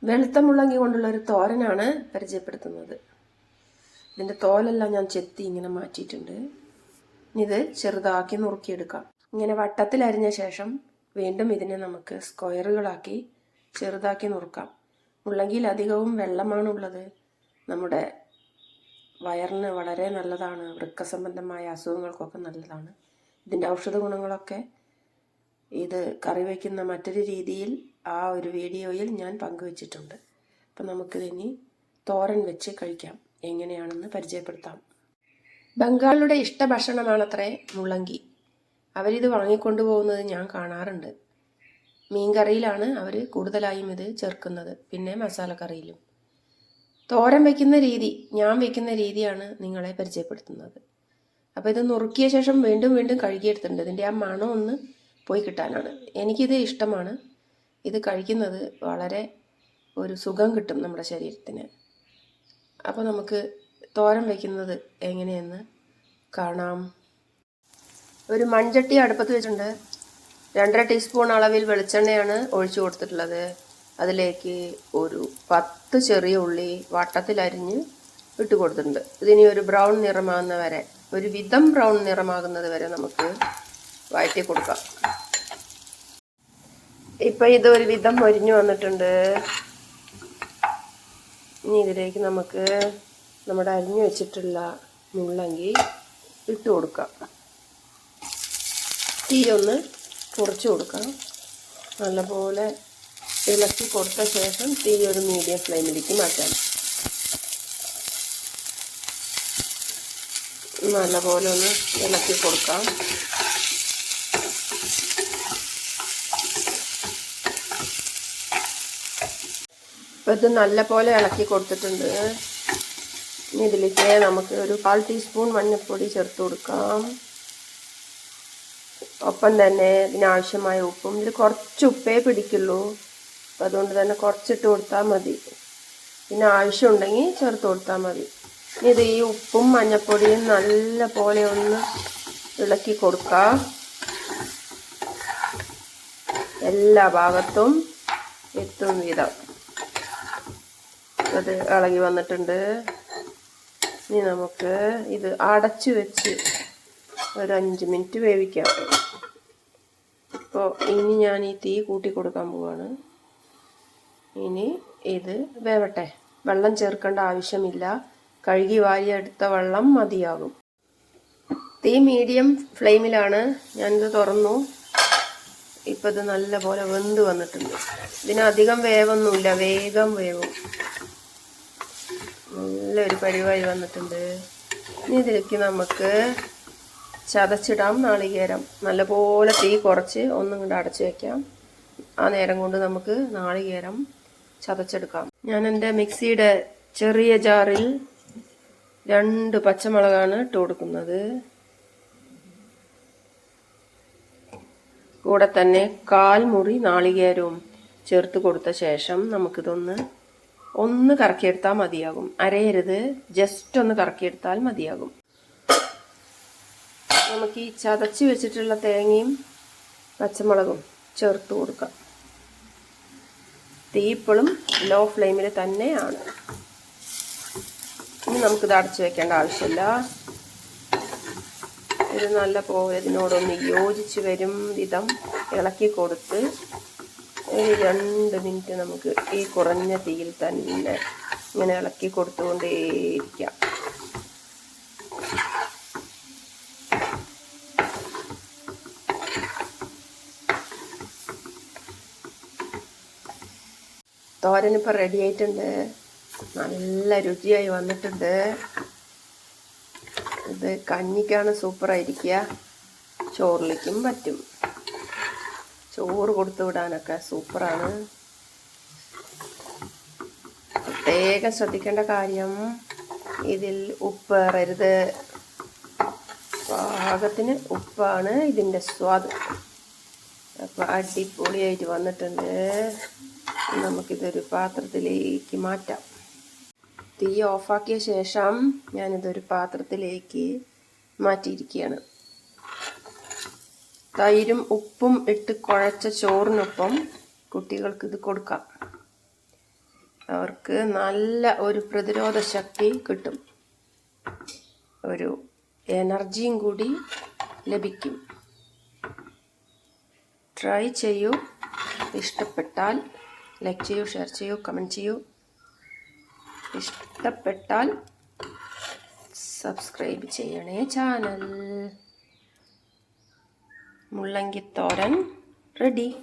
വെളുത്ത മുള്ളങ്കി കൊണ്ടുള്ള ഒരു തോരനാണ് പരിചയപ്പെടുത്തുന്നത്. ഇതിൻ്റെ തോലെല്ലാം ഞാൻ ചെത്തി ഇങ്ങനെ മാറ്റിയിട്ടുണ്ട്. ഇത് ചെറുതാക്കി നുറുക്കിയെടുക്കാം. ഇങ്ങനെ വട്ടത്തിൽ അരിഞ്ഞ ശേഷം വീണ്ടും ഇതിനെ നമുക്ക് സ്ക്വയറുകളാക്കി ചെറുതാക്കി നുറുക്കാം. മുള്ളങ്കിയിൽ അധികവും വെള്ളമാണുള്ളത്. നമ്മുടെ വയറിന് വളരെ നല്ലതാണ്. വൃക്ക സംബന്ധമായ അസുഖങ്ങൾക്കൊക്കെ നല്ലതാണ്. ഇതിൻ്റെ ഔഷധ ഗുണങ്ങളൊക്കെ ഇത് കറി വയ്ക്കുന്ന മറ്റൊരു രീതിയിൽ ആ ഒരു വീഡിയോയിൽ ഞാൻ പങ്കുവച്ചിട്ടുണ്ട്. അപ്പം നമുക്കിതിനി തോരൻ വെച്ച് കഴിക്കാം. എങ്ങനെയാണെന്ന് പരിചയപ്പെടുത്താം. ബംഗാളിയുടെ ഇഷ്ടഭക്ഷണമാണത്രേ മുള്ളങ്കി. അവരിത് വാങ്ങിക്കൊണ്ടുപോകുന്നത് ഞാൻ കാണാറുണ്ട്. മീൻകറിയിലാണ് അവർ കൂടുതലായും ഇത് ചേർക്കുന്നത്, പിന്നെ മസാലക്കറിയിലും. തോരൻ വയ്ക്കുന്ന രീതി, ഞാൻ വയ്ക്കുന്ന രീതിയാണ് നിങ്ങളെ പരിചയപ്പെടുത്തുന്നത്. അപ്പോൾ ഇത് നുറുക്കിയ ശേഷം വീണ്ടും വീണ്ടും കഴുകിയെടുത്തിട്ടുണ്ട്. ഇതിൻ്റെ ആ മണം ഒന്ന് പോയി കിട്ടാനാണ്. എനിക്കിത് ഇഷ്ടമാണ്. ഇത് കഴിക്കുന്നത് വളരെ ഒരു സുഖം കിട്ടും നമ്മുടെ ശരീരത്തിന്. അപ്പോൾ നമുക്ക് തോരൻ വയ്ക്കുന്നത് എങ്ങനെയെന്ന് കാണാം. ഒരു മൺചട്ടി അടുപ്പത്ത് വെച്ചിട്ടുണ്ട്. 2.5 ടീസ്പൂൺ അളവിൽ വെളിച്ചെണ്ണയാണ് ഒഴിച്ചു കൊടുത്തിട്ടുള്ളത്. അതിലേക്ക് ഒരു 10 ചെറിയ ഉള്ളി വട്ടത്തിൽ അരിഞ്ഞ് ഇട്ട് കൊടുത്തിട്ടുണ്ട്. ഇതിനി ഒരു ബ്രൗൺ നിറമാകുന്ന വരെ, ഒരു വിധം ബ്രൗൺ നിറമാകുന്നത് വരെ നമുക്ക് വഴറ്റി കൊടുക്കാം. ഇപ്പം ഇത് ഒരു വിധം മൊരിഞ്ഞു വന്നിട്ടുണ്ട്. ഇനി ഇതിലേക്ക് നമുക്ക് നമ്മുടെ അരിഞ്ഞു വെച്ചിട്ടുള്ള മുള്ളങ്കി ഇട്ട് കൊടുക്കാം. തീ ഒന്ന് കുറച്ച് കൊടുക്കാം. നല്ലപോലെ ഇളക്കി കൊടുത്ത ശേഷം തീ ഒരു മീഡിയം ഫ്ലെയിമിലേക്ക് മാറ്റാം. നല്ലപോലെ ഒന്ന് ഇളക്കി കൊടുക്കാം. അപ്പോൾ ഇത് നല്ലപോലെ ഇളക്കി കൊടുത്തിട്ടുണ്ട്. ഇനി ഇതിലേക്ക് നമുക്ക് ഒരു 1/4 ടീസ്പൂൺ മഞ്ഞൾപ്പൊടി ചേർത്ത് കൊടുക്കാം. ഒപ്പം തന്നെ ഇതിനാവശ്യമായ ഉപ്പും. ഇതിൽ കുറച്ച് ഉപ്പേ പിടിക്കുള്ളൂ. അപ്പം അതുകൊണ്ട് തന്നെ കുറച്ചിട്ട് കൊടുത്താൽ മതി. പിന്നെ ആവശ്യമുണ്ടെങ്കിൽ ചേർത്ത് കൊടുത്താൽ മതി. ഇനി ഇത് ഈ ഉപ്പും മഞ്ഞൾപ്പൊടിയും നല്ല പോലെ ഒന്ന് ഇളക്കി കൊടുക്കാം. എല്ലാ ഭാഗത്തും എത്തും വിധം അത് ഇളകി വന്നിട്ടുണ്ട്. ഇനി നമുക്ക് ഇത് അടച്ചു വെച്ച് ഒരു 5 മിനിറ്റ് വേവിക്കാം. ഇപ്പോൾ ഇനി ഞാൻ ഈ തീ കൂട്ടി കൊടുക്കാൻ പോവാണ്. ഇനി ഇത് വേവട്ടെ. വെള്ളം ചേർക്കേണ്ട ആവശ്യമില്ല. കഴുകി വാരിയെടുത്ത വെള്ളം മതിയാകും. തീ മീഡിയം ഫ്ലെയിമിലാണ്. ഞാനിത് തുറന്നു. ഇപ്പം ഇത് നല്ലപോലെ വെന്ത് വന്നിട്ടുണ്ട്. ഇതിനധികം വേവൊന്നുമില്ല, വേഗം വേവും. നല്ലൊരു പരിവായി വന്നിട്ടുണ്ട്. ഇനി ഇതിലേക്ക് നമുക്ക് ചതച്ചിടാം നാളികേരം. നല്ലപോലെ തീ കുറച്ച് ഒന്നും കൊണ്ട് അടച്ചു വയ്ക്കാം. ആ നേരം കൊണ്ട് നമുക്ക് നാളികേരം ചതച്ചെടുക്കാം. ഞാൻ എൻ്റെ മിക്സിയുടെ ചെറിയ ജാറിൽ 2 പച്ചമുളകാണ് ഇട്ട് കൊടുക്കുന്നത്. കൂടെ തന്നെ 1/4 മുറി നാളികേരവും ചേർത്ത് കൊടുത്ത ശേഷം നമുക്കിതൊന്ന് കറക്കിയെടുത്താൽ മതിയാകും. അരയരുത്, ജസ്റ്റ് ഒന്ന് കറക്കിയെടുത്താൽ മതിയാകും. നമുക്ക് ഈ ചതച്ച് വെച്ചിട്ടുള്ള തേങ്ങയും പച്ചമുളകും ചേർത്ത് കൊടുക്കാം. തീ ഇപ്പോഴും ലോ ഫ്ലെയിമിൽ തന്നെയാണ്. ഇനി നമുക്കിത് അടച്ചു വെക്കേണ്ട ആവശ്യമില്ല. ഇത് നല്ല പോലെ ഇതിനോടൊന്ന് യോജിച്ച് വരും വിധം ഇളക്കി കൊടുത്ത് ഒരു 2 മിനിറ്റ് നമുക്ക് ഈ കുറഞ്ഞ തീയിൽ തന്നെ ഇങ്ങനെ ഇളക്കി കൊടുത്തുകൊണ്ടേയിരിക്കാം. തോരനിപ്പോൾ റെഡി ആയിട്ടുണ്ട്. നല്ല രുചിയായി വന്നിട്ടുണ്ട്. ഇത് കഞ്ഞിക്കാണ് സൂപ്പറായിരിക്കുക. ചോറിലേക്കും പറ്റും. ചോറ് കൊടുത്തു വിടാനൊക്കെ സൂപ്പറാണ്. പ്രത്യേകം ശ്രദ്ധിക്കേണ്ട കാര്യം, ഇതിൽ ഉപ്പ് ഏറരുത്. പാകത്തിന് ഉപ്പാണ് ഇതിൻ്റെ സ്വാദ്. അപ്പോൾ അടിപൊളിയായിട്ട് വന്നിട്ടുണ്ട്. നമുക്കിതൊരു പാത്രത്തിലേക്ക് മാറ്റാം. തീ ഓഫാക്കിയ ശേഷം ഞാനിതൊരു പാത്രത്തിലേക്ക് മാറ്റിയിരിക്കുകയാണ്. തൈരും ഉപ്പും ഇട്ട് കുഴച്ച ചോറിനൊപ്പം കുട്ടികൾക്ക് ഇത് കൊടുക്കാം. അവർക്ക് നല്ല ഒരു പ്രതിരോധ ശക്തി കിട്ടും, ഒരു എനർജിയും കൂടി ലഭിക്കും. ട്രൈ ചെയ്യൂ. ഇഷ്ടപ്പെട്ടാൽ ലൈക്ക് ചെയ്യൂ, ഷെയർ ചെയ്യൂ, കമൻറ്റ് ചെയ്യൂ. ഇഷ്ടപ്പെട്ടാൽ സബ്സ്ക്രൈബ് ചെയ്യണേ ചാനൽ. മുള്ളങ്കി തോരൻ റെഡി.